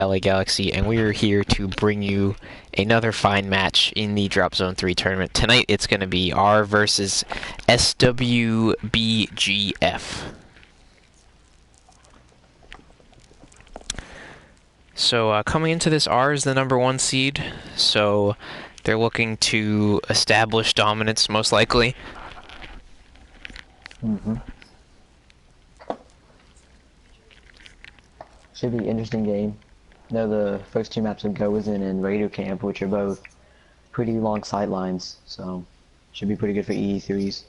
LA Galaxy, and we are here to bring you another fine match in the Drop Zone 3 tournament. Tonight it's going to be R versus SWBGF. So coming into this, R is the #1 seed, so they're looking to establish dominance most likely. Should be an interesting game. No, the first two maps of Gozen and Raider Camp, which are both pretty long sidelines, so should be pretty good for EE3s.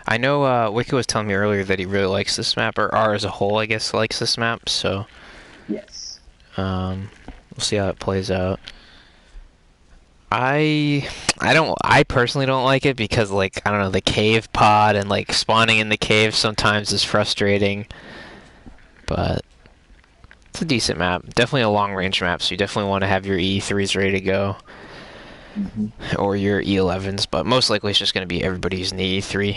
I know Wiki was telling me earlier that he really likes this map, or R as a whole, I guess, likes this map, so Yes. we'll see how it plays out. I personally don't like it because, like, I don't know, the cave pod and like spawning in the cave sometimes is frustrating, but it's a decent map. Definitely a long range map, so you definitely want to have your E3s ready to go. Or your E11s, but most likely it's just going to be everybody using the E3.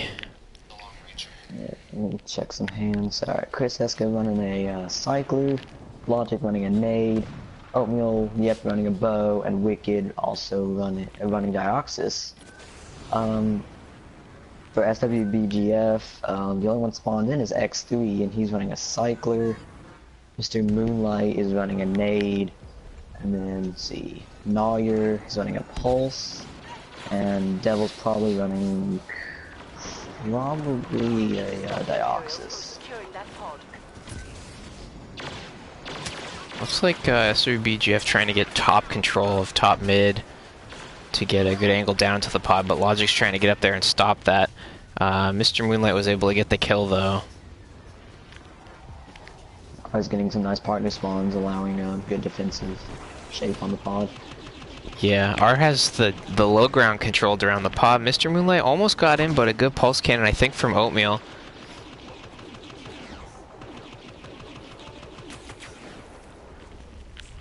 Yeah, let me check some hands. Alright, Chris Heska running a Cycler, Logic running a Nade, Oatmeal, Yep running a Bow, and Wicked also running Dioxys. For SWBGF, the only one spawned in is X3, and he's running a Cycler. Mr. Moonlight is running a Nade, and then let's see, Nawyer is running a Pulse, and Devil's probably running a Dioxys. Looks like SWBGF trying to get top control of top mid to get a good angle down to the pod, but Logic's trying to get up there and stop that. Mr. Moonlight was able to get the kill though. I was getting some nice partner spawns, allowing good defensive shape on the pod. Yeah, R has the low ground controlled around the pod. Mr. Moonlight almost got in, but a good pulse cannon, I think, from Oatmeal.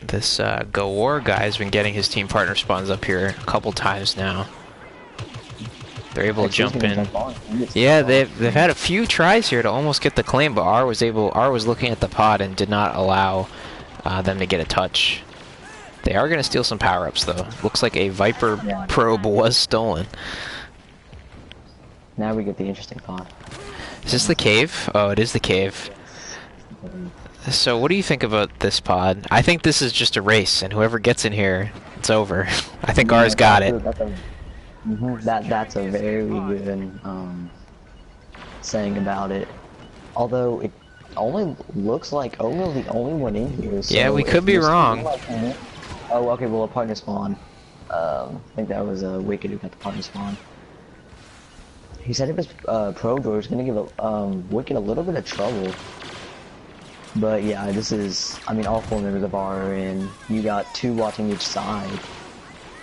This Go War guy's been getting his team partner spawns up here a couple times now. They're able to jump in. Yeah, they've had a few tries here to almost get the claim, but R was looking at the pod and did not allow them to get a touch. They are going to steal some power-ups though. Looks like a Viper probe was stolen. Now we get the interesting pod. Is this the cave? Oh, it is the cave. So what do you think about this pod? I think this is just a race, and whoever gets in here, it's over. I think R's got it. That's a very good saying about it. Although it only looks like Oatmeal's the only one in here. So yeah, we could be wrong. Oh, okay, well, a partner spawn. I think that was Wicked who got the partner spawn. He said if his Pro Door was gonna give Wicked a little bit of trouble. But yeah, this is, I mean, all 4 members of R are in. You got 2 watching each side.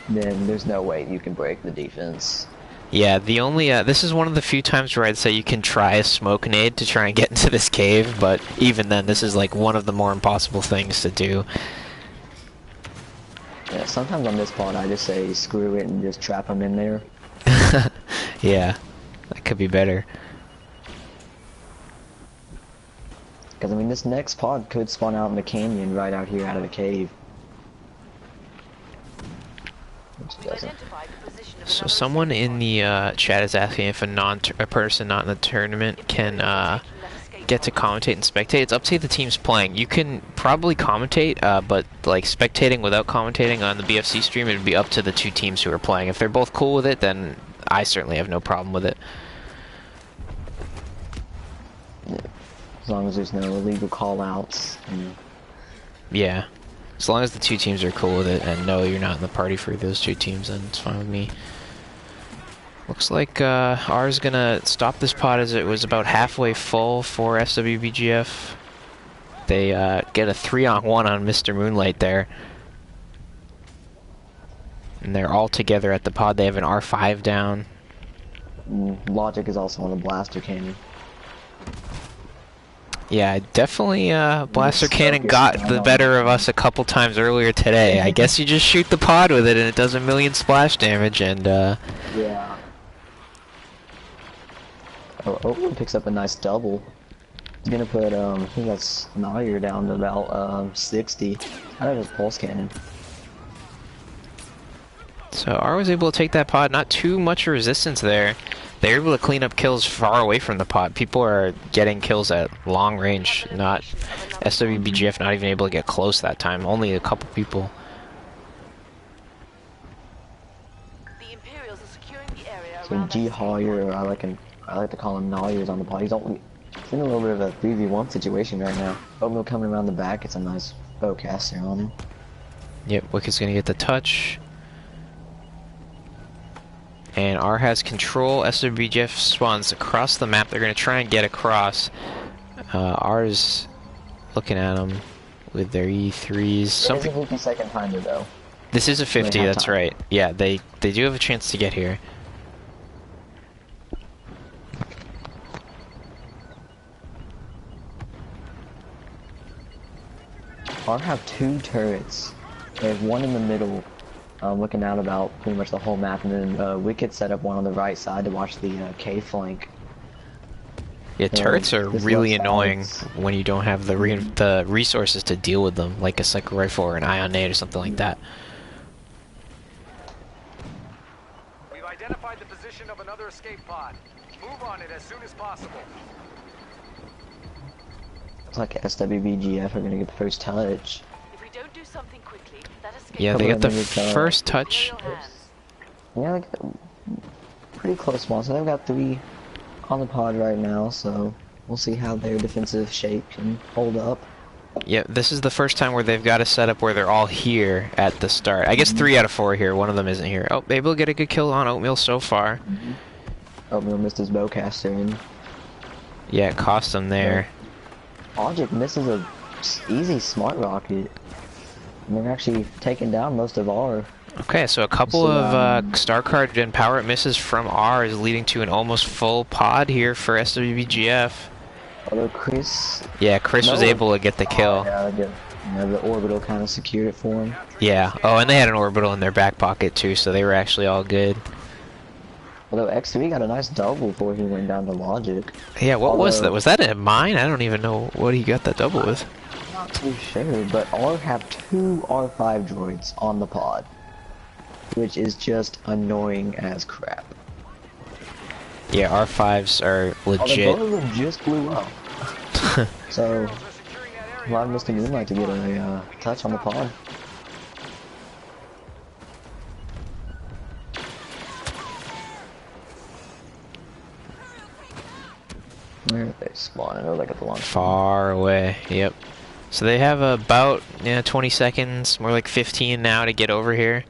Then there's no way you can break the defense. Yeah, the only, this is one of the few times where I'd say you can try a smoke nade to try and get into this cave, but even then, this is like one of the more impossible things to do. Yeah, sometimes on this pod I just say screw it and just trap them in there. Yeah, that could be better. Because I mean, this next pod could spawn out in the canyon right out here out of the cave. So someone in the chat is asking if a person not in the tournament can get to commentate and spectate. It's up to the teams playing. You can probably commentate, but like spectating without commentating on the BFC stream, it would be up to the 2 teams who are playing. If they're both cool with it, then I certainly have no problem with it. As long as there's no illegal call-outs. Yeah. As long as the 2 teams are cool with it and know you're not in the party for those 2 teams, then it's fine with me. Looks like R is gonna stop this pod as it was about halfway full for SWBGF. They get a 3-on-1 on Mr. Moonlight there. And they're all together at the pod. They have an R5 down. Logic is also on the blaster cannon. Yeah, definitely Blaster Cannon got the better of us a couple times earlier today. I guess you just shoot the pod with it and it does 1,000,000 splash damage and yeah. Oh, Oakland picks up a nice double. He's gonna put I think that's Nair down to about 60. I don't know his pulse cannon. So R was able to take that pod, not too much resistance there. They're able to clean up kills far away from the pod. People are getting kills at long range, not SWBGF not even able to get close that time. Only a couple people. So G Hoyer, I like to call him Nair on the pod. He's in a little bit of a 3v1 situation right now. Oatmeal coming around the back, it's a nice bowcaster on him. Yep, Wicked's gonna get the touch. And R has control. SWBGF spawns across the map. They're going to try and get across. R's looking at them with their E3s. It's a 50-second timer, though. This is a 50, that's time. Right. Yeah, they do have a chance to get here. R have 2 turrets. They have one in the middle. Looking out about pretty much the whole map, and then Wicked set up one on the right side to watch the K flank. Yeah, turrets are really annoying when you don't have the resources to deal with them, like a psycho rifle or an ion nade or something like that. We've identified the position of another escape pod. Move on it as soon as possible. Looks like SWBGF are gonna get the first touch. If we don't do something quickly, that escape Yeah, they get the first touch. Yeah, they got pretty close spawn. So they've got 3 on the pod right now, so we'll see how their defensive shape can hold up. Yeah, this is the first time where they've got a setup where they're all here at the start. I guess 3 out of 4 here. One of them isn't here. Oh, maybe we'll get a good kill on Oatmeal so far. Oatmeal missed his bowcaster, and yeah, it cost him there. Logic misses a easy smart rocket. And they're actually taking down most of R. Okay, so a couple of star card and power misses from R is leading to an almost full pod here for SWBGF. Although Chris... Yeah, Chris was able to get the kill. Yeah, the orbital kind of secured it for him. Yeah, oh, and they had an orbital in their back pocket too, so they were actually all good. Although X3 got a nice double before he went down to Logic. Yeah, what was that? Was that a mine? I don't even know what he got that double with. I'm not too sure, but R have 2 R5 droids on the pod, which is just annoying as crap. Yeah, R5s are legit. Both of them just blew up. So, a lot of Mr. Moonlight to get a touch on the pod. Where are they spawning? Oh, like at the launch. Far away, yep. So they have about 20 seconds, more like 15 now to get over here.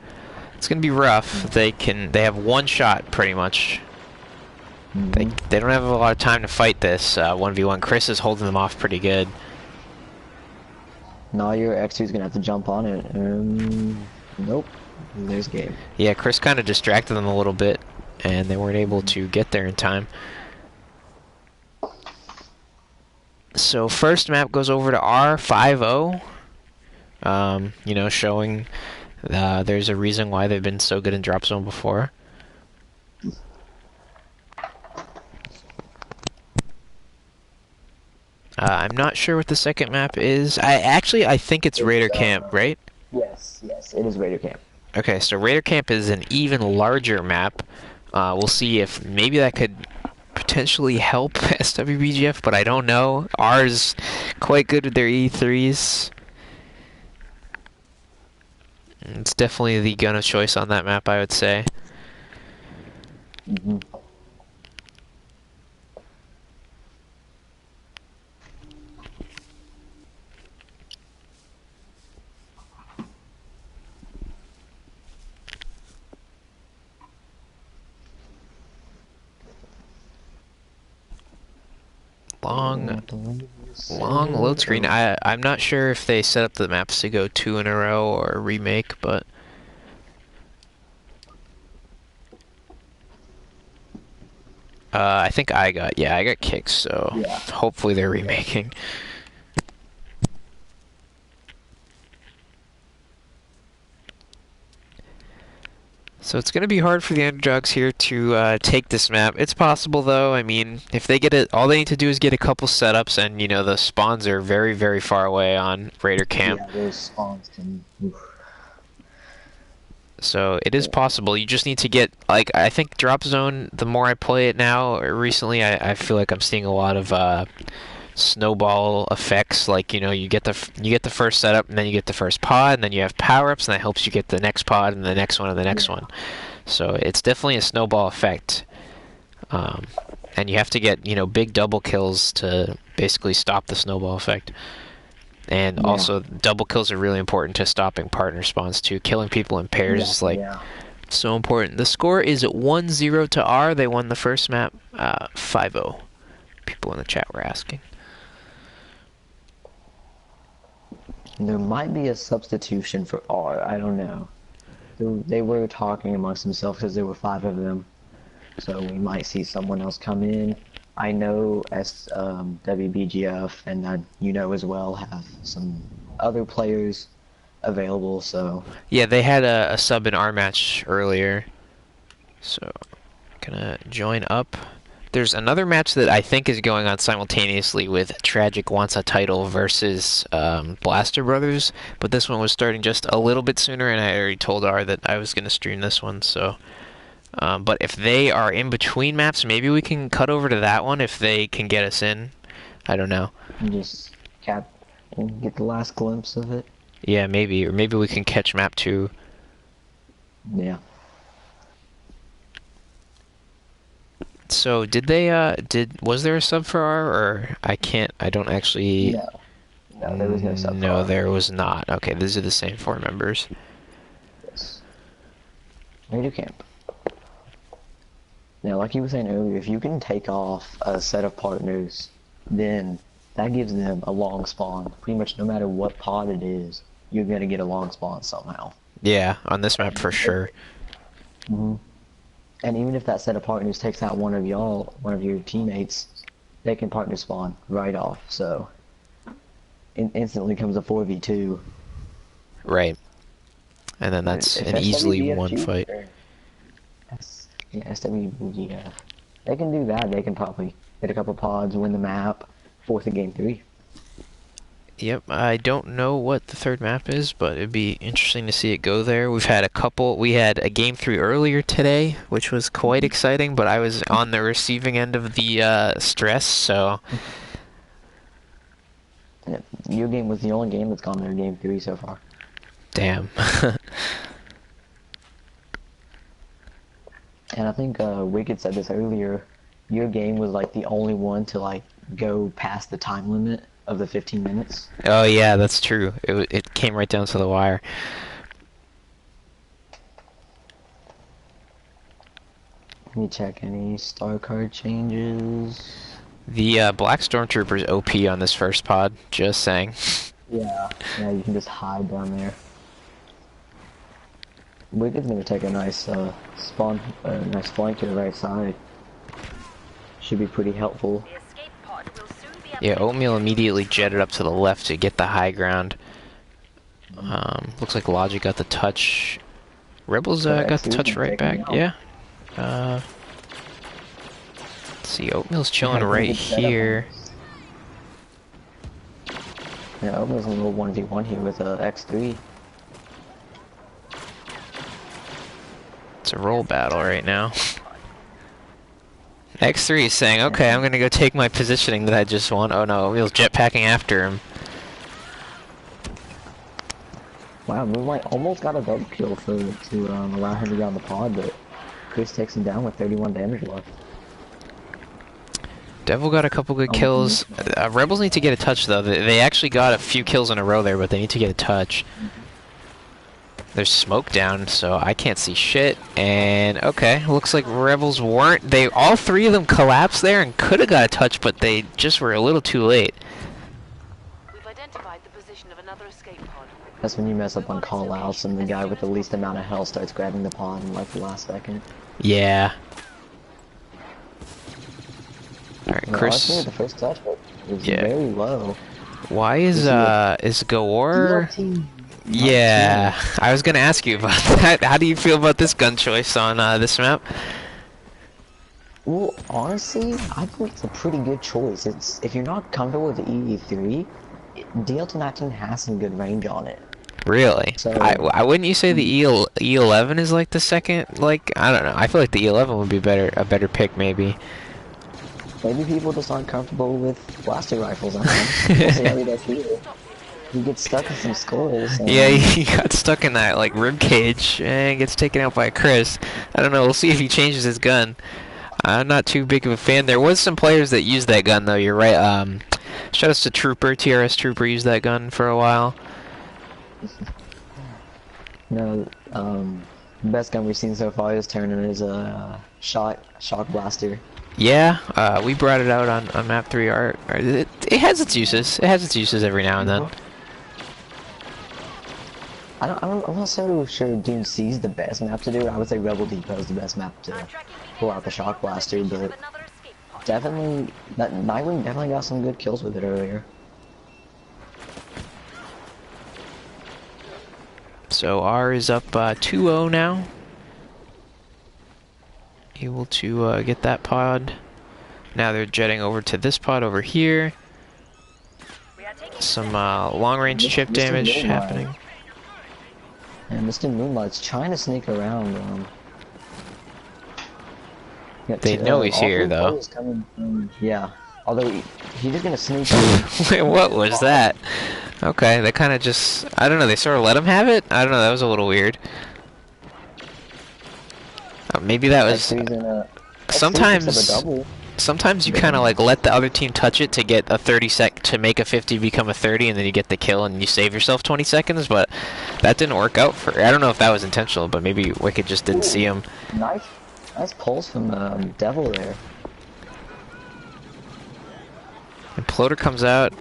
It's gonna be rough. They have 1 shot pretty much. They don't have a lot of time to fight this 1v1. Chris is holding them off pretty good. Now your X2's gonna have to jump on it. Nope. There's game. Yeah, Chris kind of distracted them a little bit, and they weren't able to get there in time. So first map goes over to R50. You know, showing there's a reason why they've been so good in drop zone before. I'm not sure what the second map is. I think it's Raider Camp, right? Yes, it is Raider Camp. Okay, so Raider Camp is an even larger map. We'll see if maybe that could potentially help SWBGF, but I don't know. R's quite good with their E3s. It's definitely the gun of choice on that map, I would say. Long load screen. I'm not sure if they set up the maps to go 2 in a row or remake, but I think I got kicked, so yeah. Hopefully they're remaking. So it's going to be hard for the underdogs here to take this map. It's possible, though. I mean, if they get it, all they need to do is get a couple setups, and, you know, the spawns are very, very far away on Raider Camp. Yeah, those spawns can... Oof. So it is possible. You just need to get, like, I think Drop Zone, the more I play it now, or recently, I feel like I'm seeing a lot of snowball effects. Like, you know, you get the first setup, and then you get the first pod, and then you have power-ups, and that helps you get the next pod, and the next one, and the next one. So it's definitely a snowball effect. And you have to get, you know, big double kills to basically stop the snowball effect. And also, double kills are really important to stopping partner spawns, too. Killing people in pairs is, like, so important. The score is 1-0 to R. They won the first map, 5-0. People in the chat were asking. There might be a substitution for R. I don't know. They were talking amongst themselves because there were 5 of them. So we might see someone else come in. I know SWBGF and you know as well have some other players available, so... Yeah, they had a sub in our match earlier. So, gonna join up. There's another match that I think is going on simultaneously with Tragic Wants a Title versus Blaster Brothers, but this one was starting just a little bit sooner, and I already told R that I was gonna stream this one, so... but if they are in between maps, maybe we can cut over to that one if they can get us in. I don't know. And just get the last glimpse of it. Yeah, maybe. Or maybe we can catch map 2. Yeah. So, was there a sub for R, or I don't actually... No, there was no sub for No, R. there was not. Okay, these are the same 4 members. Yes. Raider Camp. Now, like you were saying earlier, if you can take off a set of partners, then that gives them a long spawn. Pretty much no matter what pod it is, you're going to get a long spawn somehow. Yeah, on this map for sure. Mm-hmm. And even if that set of partners takes out one of your teammates, they can partner spawn right off. So, instantly comes a 4v2. Right. And then that's an easily won fight. Yeah, SWBGF. They can do that. They can probably hit a couple pods, win the map, force a game 3. Yep, I don't know what the third map is, but it'd be interesting to see it go there. We had a game 3 earlier today, which was quite exciting, but I was on the receiving end of the stress, so... Yeah, your game was the only game that's gone there game 3 so far. Damn. And I think Wicked said this earlier, your game was like the only one to like go past the time limit of the 15 minutes. Oh yeah, that's true. It came right down to the wire. Let me check any star card changes. The Black Stormtrooper's OP on this first pod, just saying. Yeah, you can just hide down there. Wicked's gonna take a nice nice flank to the right side. Should be pretty helpful. Yeah, Oatmeal immediately jetted up to the left to get the high ground. Looks like Logic got the touch. Rebels got the touch right back. Yeah. Let's see, Oatmeal's chilling right here. Yeah, Oatmeal's in a little 1v1 here with X3. It's a roll battle right now. X3 is saying, okay, I'm gonna go take my positioning that I just won. Oh no, Oatmeal's jetpacking after him. Wow, Moonlight almost got a double kill to allow him to get on the pod, but Chris takes him down with 31 damage left. Devil got a couple good kills. Rebels need to get a touch though. They actually got a few kills in a row there, but they need to get a touch. There's smoke down, so I can't see shit. And okay, looks like Rebels weren't. All 3 of them collapsed there and could have got a touch, but they just were a little too late. We've identified the position of another escape pod. That's when you mess up on call-outs and the guy with the least amount of health starts grabbing the pod in like the last second. Yeah. Alright, Chris. The first touch was very low. Why is Gawar? Yeah, I was gonna ask you about that. How do you feel about this gun choice on this map? Well, honestly, I think it's a pretty good choice. It's if you're not comfortable with the EE3, DL219 has some good range on it. Really? So I wouldn't you say the E11 is like the second, like, I don't know. I feel like the E11 would be a better pick maybe. maybe people just aren't comfortable with blaster rifles. I don't know. We'll see how he does here. He gets stuck in some skulls. Yeah, he got stuck in that like rib cage and gets taken out by Chris. I don't know. We'll see if he changes his gun. I'm not too big of a fan. There was some players that used that gun though. You're right. Shout outs to Trooper, TRS Trooper used that gun for a while. No, best gun we've seen so far this tournament is a shock blaster. Yeah, we brought it out on map 3 art. It has its uses. It has its uses every now and then. I'm not so sure DMC is the best map to do it. I would say Rebel Depot is the best map to pull out the shock blaster, but definitely, Nightwing definitely got some good kills with it earlier. So R is up 2-0 now. Able to get that pod. Now they're jetting over to this pod over here. Some long-range chip damage happening. And Mr. Moonlight's trying to sneak around. They know he's here, though. Yeah, although he's just gonna sneak in. Wait, what was that? Okay, they kind of just... I don't know, they sort of let him have it? I don't know, that was a little weird. Maybe that was... Sometimes you kind of like let the other team touch it to get a 30 to make a 50 become a 30, and then you get the kill and you save yourself 20 seconds, but that didn't work out for... I don't know if that was intentional, but maybe Wicked just didn't see him. Nice pulse from Devil there. And Plotter comes out.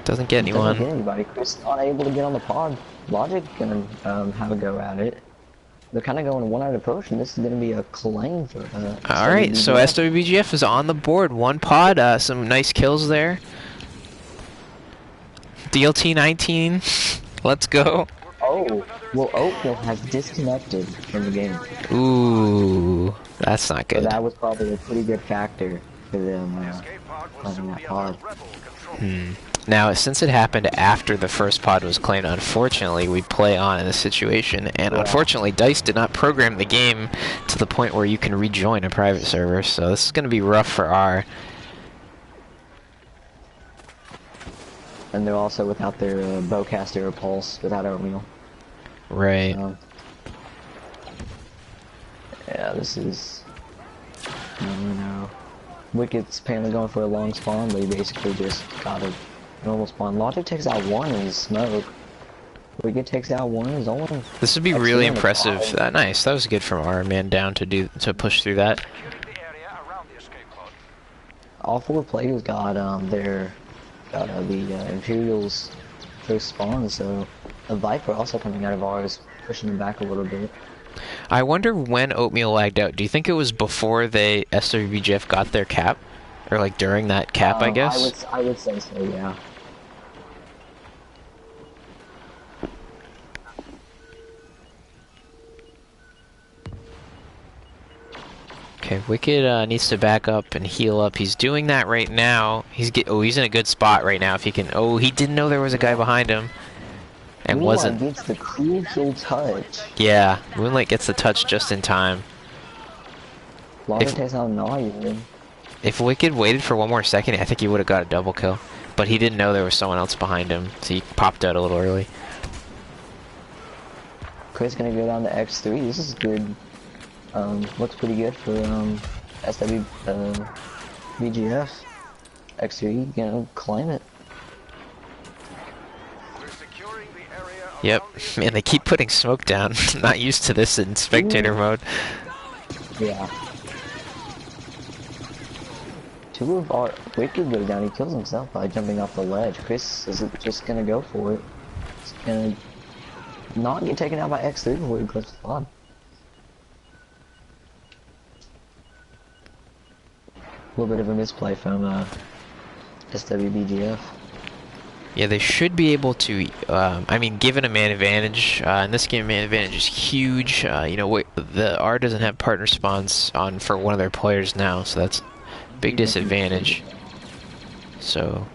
Doesn't get anyone. Doesn't get anybody. Chris not able to get on the pod. Logic gonna have a go at it. They're kind of going one-eyed approach, and this is going to be a claim for Alright, so SWBGF is on the board. One pod, some nice kills there. DLT-19, let's go. Oh, well, Oakville has disconnected from the game. Ooh, that's not good. So that was probably a pretty good factor for them playing that pod. Now, since it happened after the first pod was claimed, unfortunately, we play on in this situation, and unfortunately, DICE did not program the game to the point where you can rejoin a private server, so this is going to be rough for R. And they're also without their bowcaster or pulse, without oatmeal. Right. Yeah, this is... I don't know. Wicked's apparently going for a long spawn, but he basically just got a normal spawn. Logic takes out one in his smoke. Wicked takes out one in his own. This would be really impressive. Nice. That was good from our man down to push through that. All four players got the Imperials first spawn, so a Viper also coming out of ours, pushing them back a little bit. I wonder when Oatmeal lagged out. Do you think it was before they SWBGF got their cap? Or like during that cap, I guess? I would say so, yeah. Okay, Wicked needs to back up and heal up. He's doing that right now. He's in a good spot right now if he can... Oh, he didn't know there was a guy behind him. And Moonlight gets the crucial touch. Yeah, Moonlight gets the touch just in time. If Wicked waited for one more second, I think he would have got a double kill. But he didn't know there was someone else behind him, so he popped out a little early. Chris gonna go down to X3. This is good. Looks pretty good for SWBGF. X3, you know, claim it. Yep, man, they keep putting smoke down. Not used to this in spectator mode. Yeah. Two of our Wicked goes down, he kills himself by jumping off the ledge. Chris is just gonna go for it. He's gonna not get taken out by X3 before he clips the pod. A little bit of a misplay from SWBGF. Yeah, they should be able to. I mean, given a man advantage, in this game, man advantage is huge. You know, the R doesn't have partner spawns on for one of their players now, so that's a big disadvantage. So,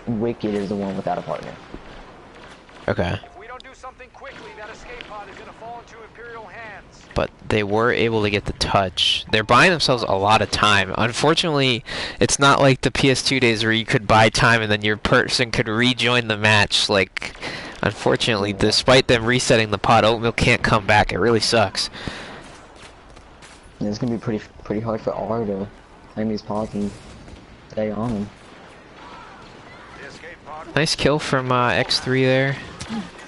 Wicked is the one without a partner. okay. If we don't do something quickly, that escape pod is gonna fall into Imperial hands. But they were able to get the touch. They're buying themselves a lot of time. Unfortunately, it's not like the PS2 days where you could buy time and then your person could rejoin the match. Like, unfortunately, despite them resetting the pod, Oatmeal can't come back. It really sucks. And it's gonna be pretty hard for R to claim these pods and stay on them. The escape pod. Nice kill from X3 there.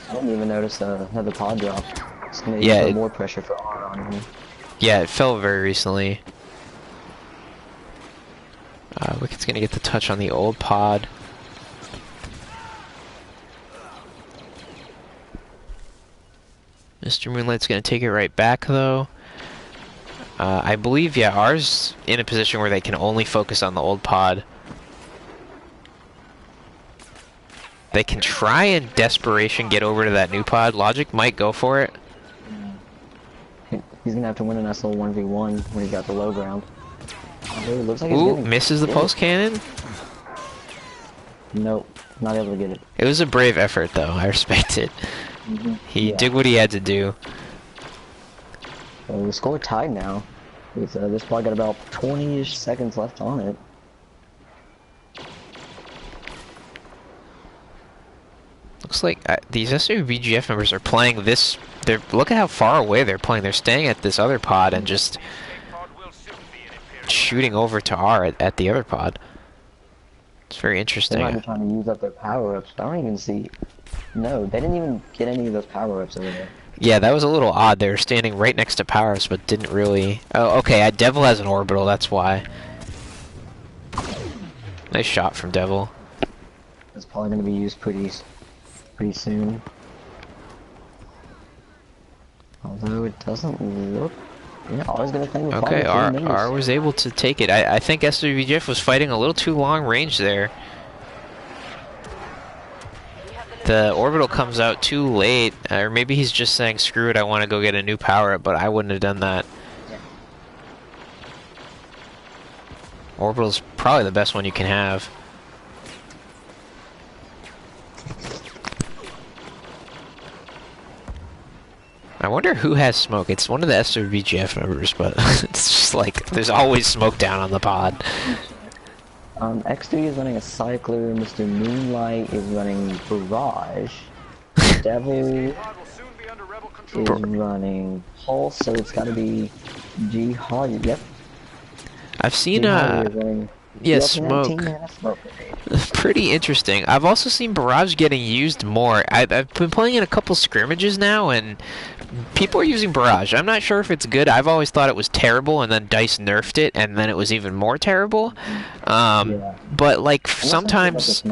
I didn't even notice another pod drop. It's gonna put more pressure for R on him. Yeah, it fell very recently. Wicked's gonna get the touch on the old pod. Mr. Moonlight's gonna take it right back though. I believe, yeah, R's in a position where they can only focus on the old pod. They can try in desperation get over to that new pod. Logic might go for it. He's gonna have to win an SL 1v1 when he got the low ground. Oh, it looks like Ooh, misses the post cannon. Nope, not able to get it. It was a brave effort though, I respect it. He did what he had to do. So the score tied now. With this pod got about 20-ish seconds left on it. Looks like these SWBGF members are playing this. Look at how far away they're playing. They're staying at this other pod and just shooting over to R at the other pod. It's very interesting. They might be trying to use up their power-ups. I don't even see. No, they didn't even get any of those power-ups over there. Yeah, that was a little odd. They were standing right next to power-ups, but didn't really. Oh, okay. Devil has an orbital. That's why. Nice shot from Devil. It's probably going to be used pretty soon. Although it doesn't look. Yeah, R's going to claim the Okay, R was able to take it. I think SWBGF was fighting a little too long range there. The orbital comes out too late, or maybe he's just saying, screw it, I want to go get a new power-up, but I wouldn't have done that. Orbital's probably the best one you can have. I wonder who has smoke. It's one of the SWBGF members, but it's just like, there's always smoke down on the pod. X3 is running a Cycler, Mr. Moonlight is running Barrage, Devil is running Pulse, so it's gotta be Jihad, yep. I've seen, yeah, smoke. Pretty interesting. I've also seen Barrage getting used more. I've been playing in a couple scrimmages now, and people are using Barrage. I'm not sure if it's good. I've always thought it was terrible, and then DICE nerfed it, and then it was even more terrible. But like sometimes,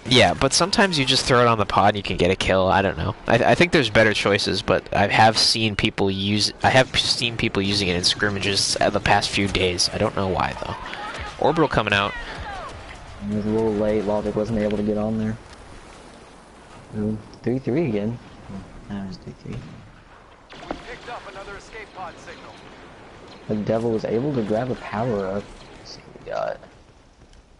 yeah, but sometimes you just throw it on the pod and you can get a kill. I don't know. I think there's better choices, but I have seen people using it in scrimmages the past few days. I don't know why though. Orbital coming out. It was a little late. Logic wasn't able to get on there. 3-3 again. That was 3-3. Picked up another escape pod signal. The Devil was able to grab a power up. Let's see what we got.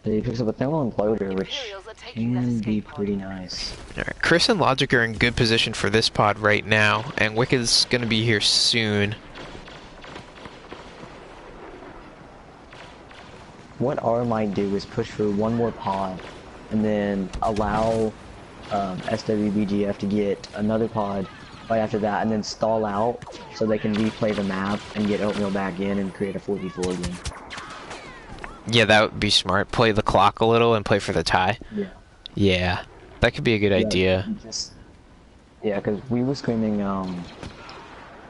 He picks up a thermal imploder, which can be pretty nice. Alright, Chris and Logic are in good position for this pod right now, and Wicked's gonna be here soon. What R might do is push for one more pod, and then allow SWBGF to get another pod right after that, and then stall out so they can replay the map and get Oatmeal back in and create a 4v4 again. Yeah, that would be smart. Play the clock a little and play for the tie. Yeah. Yeah, that could be a good idea. Yeah, because we were screaming, I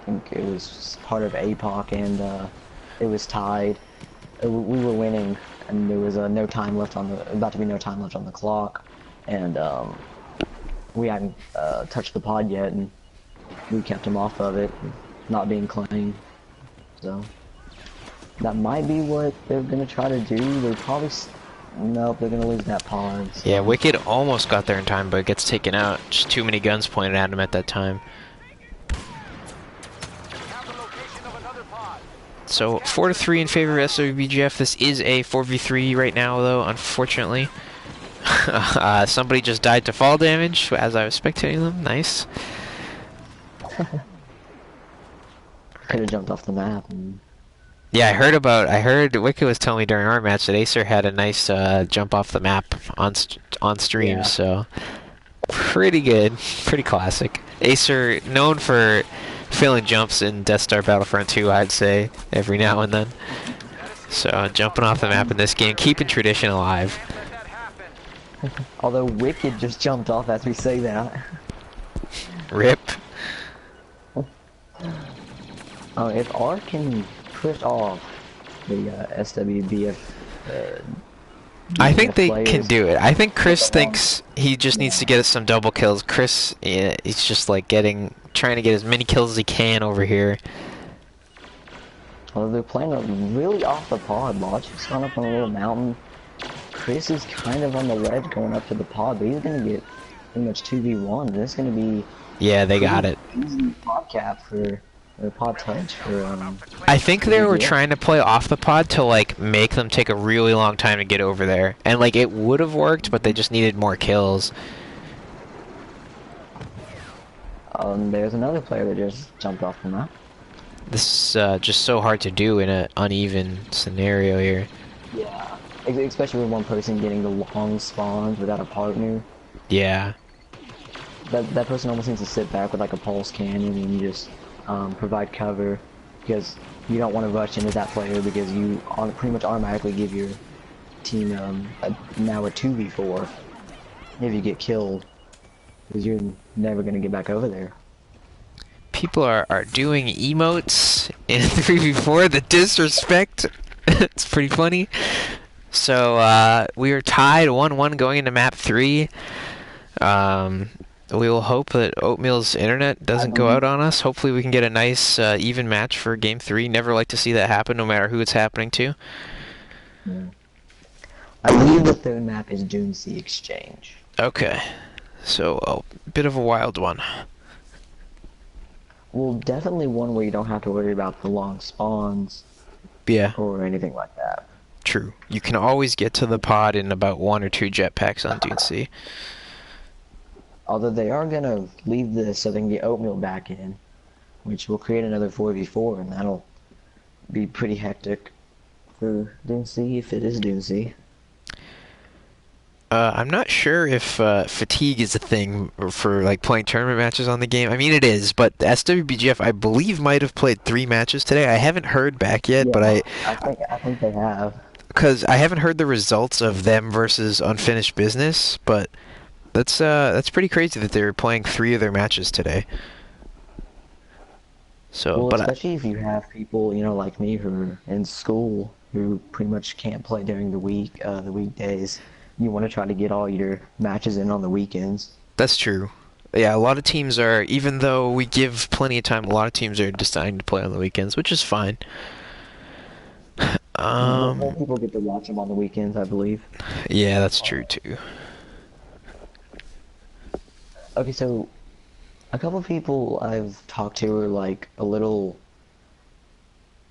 think it was part of APOC, and it was tied. We were winning, and there was no time left on about to be no time left on the clock, and we hadn't touched the pod yet, and we kept him off of it, not being claimed. So That might be what they're gonna try to do. They're probably nope. They're gonna lose that pod. So. Yeah, Wicked almost got there in time, but gets taken out. Just too many guns pointed at him at that time. So 4-3 in favor of SWBGF. This is a 4v3 right now, though. Unfortunately, somebody just died to fall damage as I was spectating them. Nice. Could have jumped off the map. And... Yeah, I heard Wicked was telling me during our match that Acer had a nice jump off the map on stream. Yeah. So pretty good, pretty classic. Acer known for failing jumps in Death Star Battlefront 2, I'd say, every now and then. So, jumping off the map in this game, keeping tradition alive. Although Wicked just jumped off as we say that. RIP. If R can push off the SWBF... I think they can do it. I think Chris thinks he just needs to get us some double kills. Chris, he's just like trying to get as many kills as he can over here. Well, they're playing really off the pod. Lodge has gone up on a little mountain. Chris is kind of on the ledge going up to the pod, but he's going to get pretty much 2v1. This is going to be... Yeah, they got it. Easy pod cap for... Or pod touch for, I think they were trying to play off the pod to, like, make them take a really long time to get over there. And, like, it would have worked, but they just needed more kills. There's another player that just jumped off the map. This is just so hard to do in an uneven scenario here. Yeah, especially with one person getting the long spawns without a partner. Yeah. That person almost needs to sit back with, like, a pulse cannon and just... provide cover, because you don't want to rush into that player because you pretty much automatically give your team now a 2v4 if you get killed, because you're never going to get back over there. People are doing emotes in 3v4, the disrespect. It's pretty funny. So we are tied 1-1 going into map 3. We will hope that Oatmeal's internet doesn't go out on us. Hopefully we can get a nice even match for game 3. Never like to see that happen, no matter who it's happening to. Yeah. I believe the third map is Dune Sea Exchange. Okay. So a bit of a wild one. Well, definitely one where you don't have to worry about the long spawns. Yeah. Or anything like that. True. You can always get to the pod in about 1 or 2 jetpacks on Dune Sea. Although they are going to leave this so they can get Oatmeal back in, which will create another 4v4, and that'll be pretty hectic for Dune Sea, if it is Dune Sea. I'm not sure if fatigue is a thing for like playing tournament matches on the game. I mean, it is, but the SWBGF, I believe, might have played 3 matches today. I haven't heard back yet, but I think they have. Because I haven't heard the results of them versus Unfinished Business, but... That's pretty crazy that they were playing 3 of their matches today. So, well, but especially if you have people, like me who are in school who pretty much can't play during the week, the weekdays. You want to try to get all your matches in on the weekends. That's true. Yeah, a lot of teams are, even though we give plenty of time, a lot of teams are deciding to play on the weekends, which is fine. More people get to watch them on the weekends, I believe. Yeah, that's true too. Okay, so a couple of people I've talked to are like a little,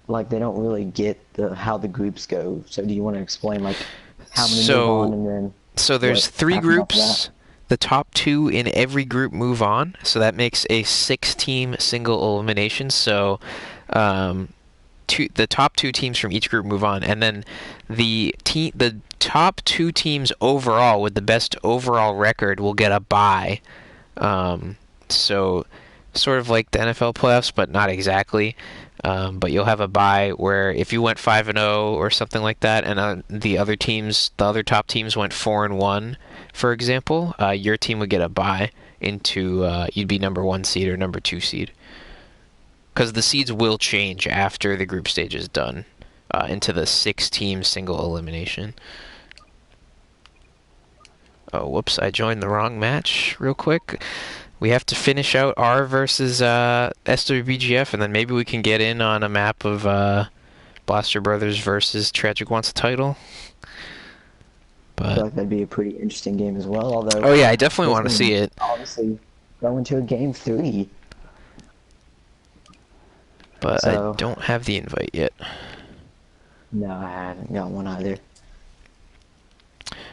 like they don't really get how the groups go. So do you want to explain like how many move on and then? So there's 3 groups. The top 2 in every group move on. So that makes a 6-team single elimination. So the top 2 teams from each group move on, and then the top 2 teams overall with the best overall record will get a bye. So sort of like the NFL playoffs, but not exactly. But you'll have a bye where if you went 5-0 or something like that, and the other top teams went 4-1, for example, your team would get a bye into you'd be number 1 seed or number 2 seed. Because the seeds will change after the group stage is done into the 6-team single elimination. Oh, whoops, I joined the wrong match real quick. We have to finish out R versus SWBGF, and then maybe we can get in on a map of Blaster Brothers versus Tragic wants a title. I But feel like that'd be a pretty interesting game as well. Although, oh yeah, I definitely this want to game see it. obviously going to a game 3. But I So don't have the invite yet. no, I haven't got one either.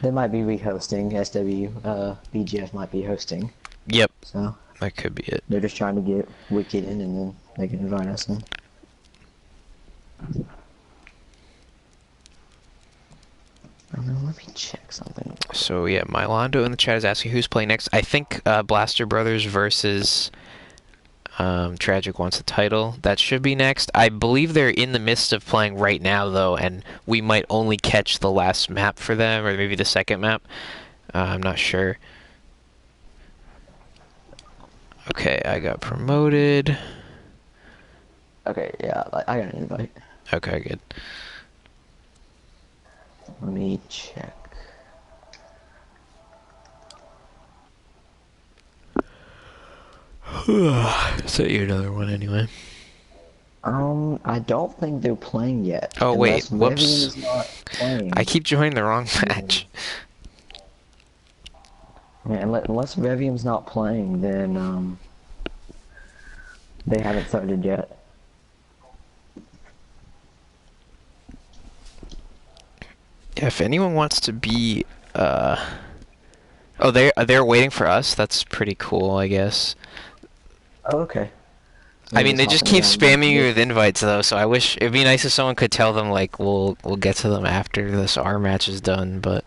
They might be rehosting. SWBGF might be hosting. Yep, So that could be it. they're just trying to get Wicked in, and then they can invite us in. Let me check something. So yeah, Mylando in the chat is asking who's playing next. I think Blaster Brothers versus Tragic wants a title. That should be next. I believe they're in the midst of playing right now though, and we might only catch the last map for them, or maybe the second map. I'm not sure. Okay, I got promoted. Okay, yeah, I got an invite. Okay, good. Let me check. Set you another one anyway. I don't think they're playing yet. Oh wait, unless whoops. Revian is not playing. I keep joining the wrong match. Yeah, unless Revium's not playing, then they haven't started yet. Yeah, if anyone wants to be, oh, they're waiting for us. That's pretty cool, I guess. Oh, okay. I mean, they just keep spamming you with invites though, so I wish it'd be nice if someone could tell them like we'll get to them after this our match is done. But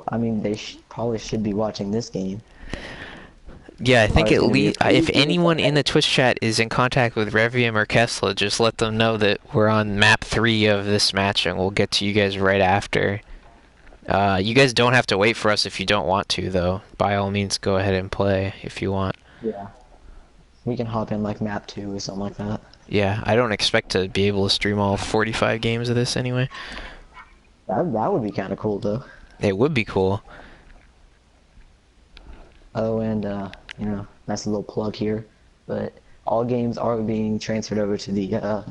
I mean, they probably should be watching this game. yeah, I think it's at gonna be a least pretty if good anyone in fight. the Twitch chat is in contact with Revium or Kessler, just let them know that we're on map 3 of this match, and we'll get to you guys right after. You guys don't have to wait for us if you don't want to, though. By all means, go ahead and play if you want. Yeah. We can hop in like map 2 or something like that. Yeah, I don't expect to be able to stream all 45 games of this anyway. That would be kind of cool though. It would be cool. Oh, and you know, that's a little plug here, but all games are being transferred over to the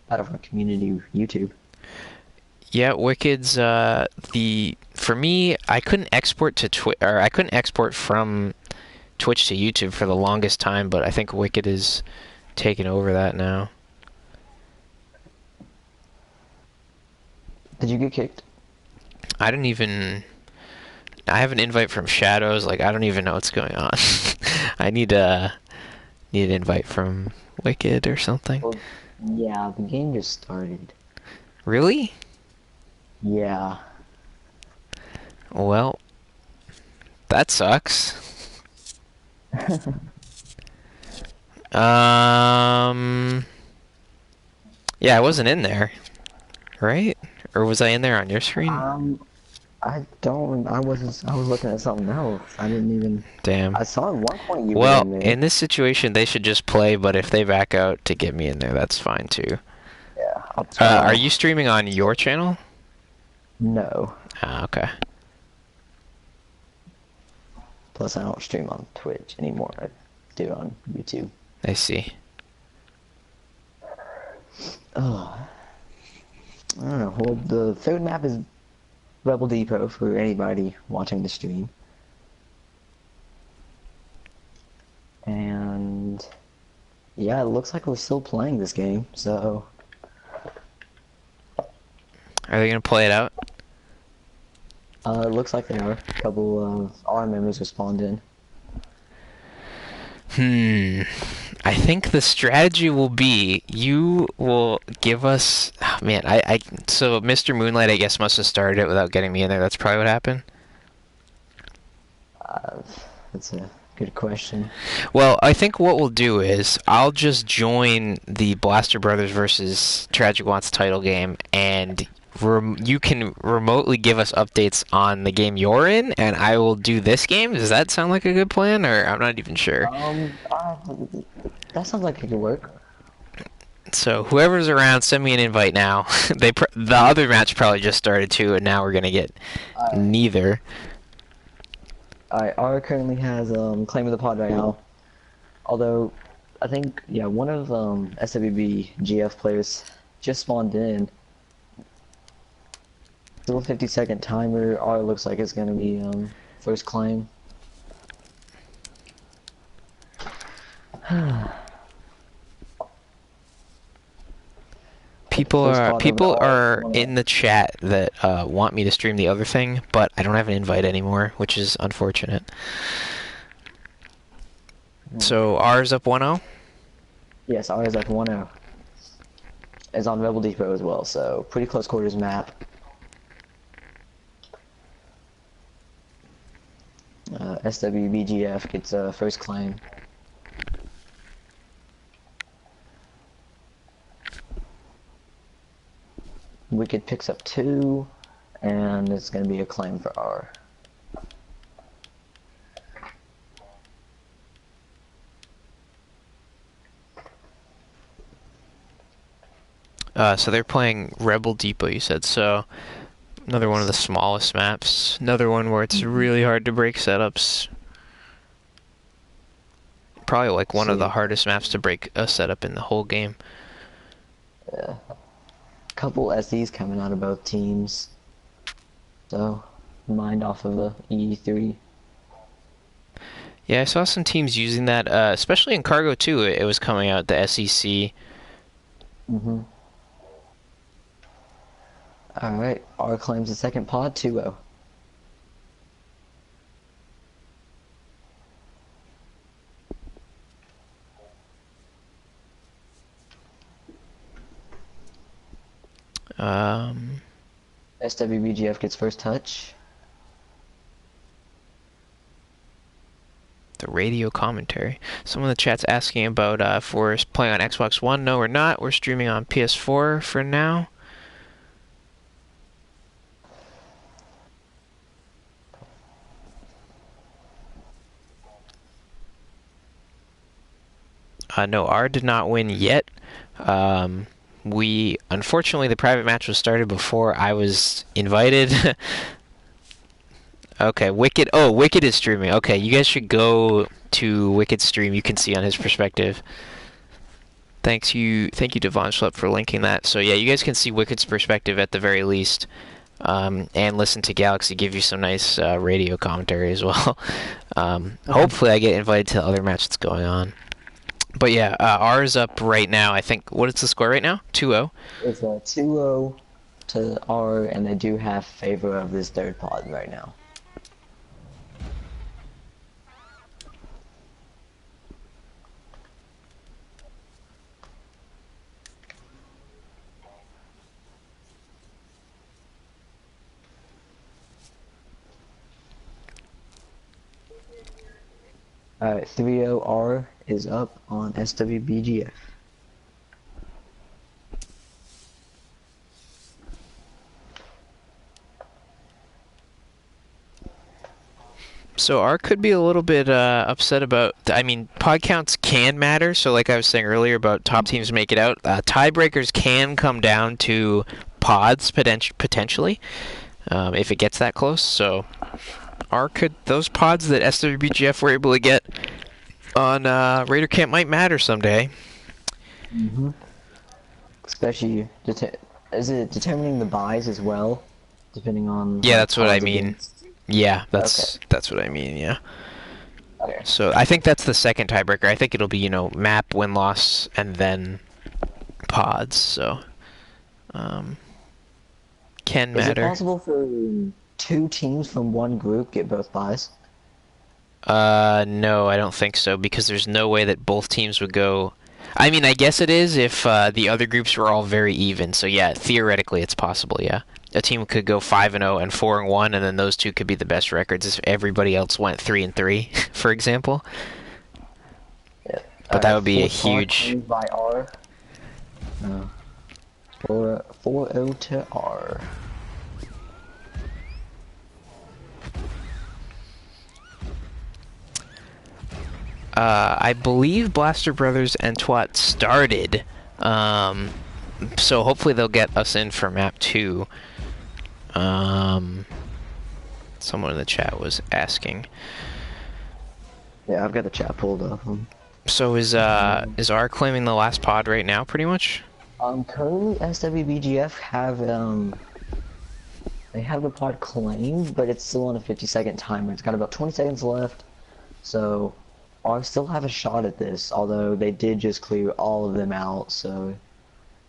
Battlefront Community YouTube. Yeah, Wicked's for me, I couldn't export to I couldn't export from Twitch to YouTube for the longest time, but I think Wicked is taking over that now. Did you get kicked? I have an invite from Shadows, like I don't even know what's going on. I need an invite from Wicked or something. Well, yeah, the game just started. Really? Yeah. Well, that sucks. Yeah, I wasn't in there, right? Or was I in there on your screen? I was looking at something else. I didn't even. Damn. I saw at one point you Well, were in there. in this situation, they should just play, but if they back out to get me in there, that's fine too. Yeah. I'll try. Are you streaming on your channel? No. Ah, okay. Plus, I don't stream on Twitch anymore. I do it on YouTube. I see. Oh. I don't know. Well, the third map is Rebel Depot for anybody watching the stream. And yeah, it looks like we're still playing this game, so Are they gonna play it out? it looks like they are. A couple of our members responded in. I think the strategy will be you will give us. Oh, man, so Mr. Moonlight, I guess, must have started it without getting me in there. That's probably what happened. That's a good question. Well, I think what we'll do is I'll just join the Blaster Brothers versus Tragic Wants title game, and you can remotely give us updates on the game you're in, and I will do this game. Does that sound like a good plan, or I'm not even sure? That sounds like it could work. So whoever's around, send me an invite now. The other match probably just started too, and now we're gonna get neither. Alright, R currently has claim of the pod right now. Although I think one of SWBGF players just spawned in. Still 50-second timer. R looks like it's gonna be first claim. People First are spot over to R. in the chat that want me to stream the other thing, but I don't have an invite anymore, which is unfortunate. So R's up 1-0. Yes, R is up 1-0. It's on Rebel Depot as well, so pretty close quarters map. SWBGF gets first claim. Wicked picks up 2, and it's going to be a claim for R. So they're playing Rebel Depot, you said. So another one of the smallest maps. Another one where it's really hard to break setups. Probably like one of the hardest maps to break a setup in the whole game. Yeah. Couple SEs coming out of both teams. So, mind off of the E3. Yeah, I saw some teams using that, especially in Cargo too. It was coming out, the SEC. Mm-hmm. Alright, R claims the second pod, 2-0. SWBGF gets first touch. The radio commentary. Someone in the chat's asking about if we're playing on Xbox One. No, we're not. We're streaming on PS4 for now. No, R did not win yet. Unfortunately, the private match was started before I was invited. Okay, Wicked. Oh, Wicked is streaming. Okay, you guys should go to Wicked's stream. You can see on his perspective. Thank you, Devon Schlepp, for linking that. So yeah, you guys can see Wicked's perspective at the very least, and listen to Galaxy give you some nice radio commentary as well. Hopefully, I get invited to the other match that's going on. But yeah, R is up right now. I think, what is the score right now? 2-0? It's 2-0 to R, and they do have favor of this third pod right now. Alright, 3-0 R is up on SWBGF. So R could be a little bit upset about. I mean, pod counts can matter. So like I was saying earlier about top teams make it out, tiebreakers can come down to pods potentially if it gets that close. So R could, those pods that SWBGF were able to get on Raider Camp might matter someday. Mm-hmm. Especially, is it determining the buys as well, depending on? Yeah, that's what I mean. Against... Yeah, that's what I mean. Yeah. Okay. So I think that's the second tiebreaker. I think it'll be, you know, map, win, loss, and then pods. So can matter. Is it possible for 2 teams from one group get both buys? No, I don't think so, because there's no way that both teams would go. I mean, I guess it is if the other groups were all very even. So yeah, theoretically it's possible. Yeah, a team could go 5-0 and 4-1, and then those two could be the best records if everybody else went 3-3, for example. Yeah. But that would be a huge. By R. 4-0 to R. I believe Blaster Brothers and Twat started, so hopefully they'll get us in for map 2. Someone in the chat was asking. Yeah, I've got the chat pulled up. So is R claiming the last pod right now, pretty much? Currently SWBGF have they have the pod claimed, but it's still on a 50-second timer. It's got about 20 seconds left, so I still have a shot at this. Although they did just clear all of them out, so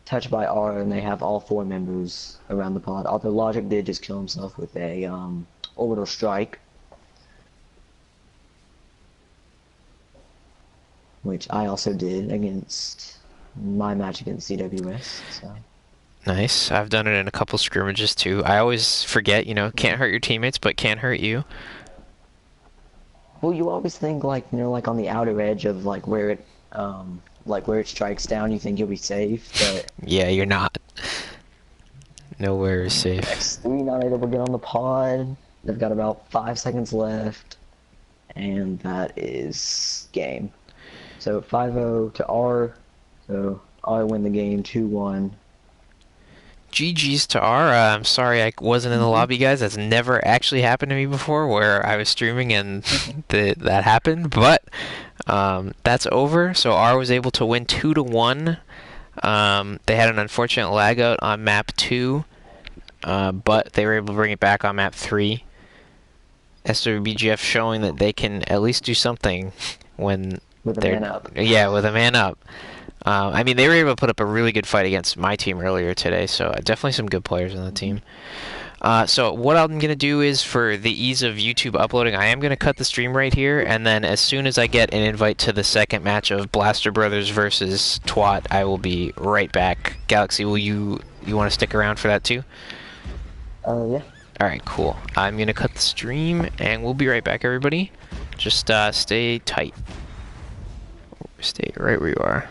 touched by R, and they have all 4 members around the pod. Although Logic did just kill himself with a orbital strike, which I also did against my match against CWS. So. Nice. I've done it in a couple scrimmages too. I always forget, you know, can't hurt your teammates, but can hurt you. Well, you always think like like on the outer edge of like where it strikes down, you think you'll be safe, but Yeah, you're not. Nowhere is safe. X3 not able to get on the pod. They've got about 5 seconds left, and that is game. So 5-0 to R. So R win the game 2-1. GG's to R. I'm sorry I wasn't in the lobby, guys. That's never actually happened to me before, where I was streaming and that happened. But that's over. So R was able to win 2-1. They had an unfortunate lag out on map 2, but they were able to bring it back on map 3. SWBGF showing that they can at least do something when with a man up. Yeah, with a man up. I mean, they were able to put up a really good fight against my team earlier today, so definitely some good players on the team. So what I'm going to do is, for the ease of YouTube uploading, I am going to cut the stream right here, and then as soon as I get an invite to the second match of Blaster Brothers versus Twat, I will be right back. Galaxy, will you want to stick around for that too? Yeah. Alright, cool. I'm going to cut the stream, and we'll be right back, everybody. Just stay tight. Stay right where you are.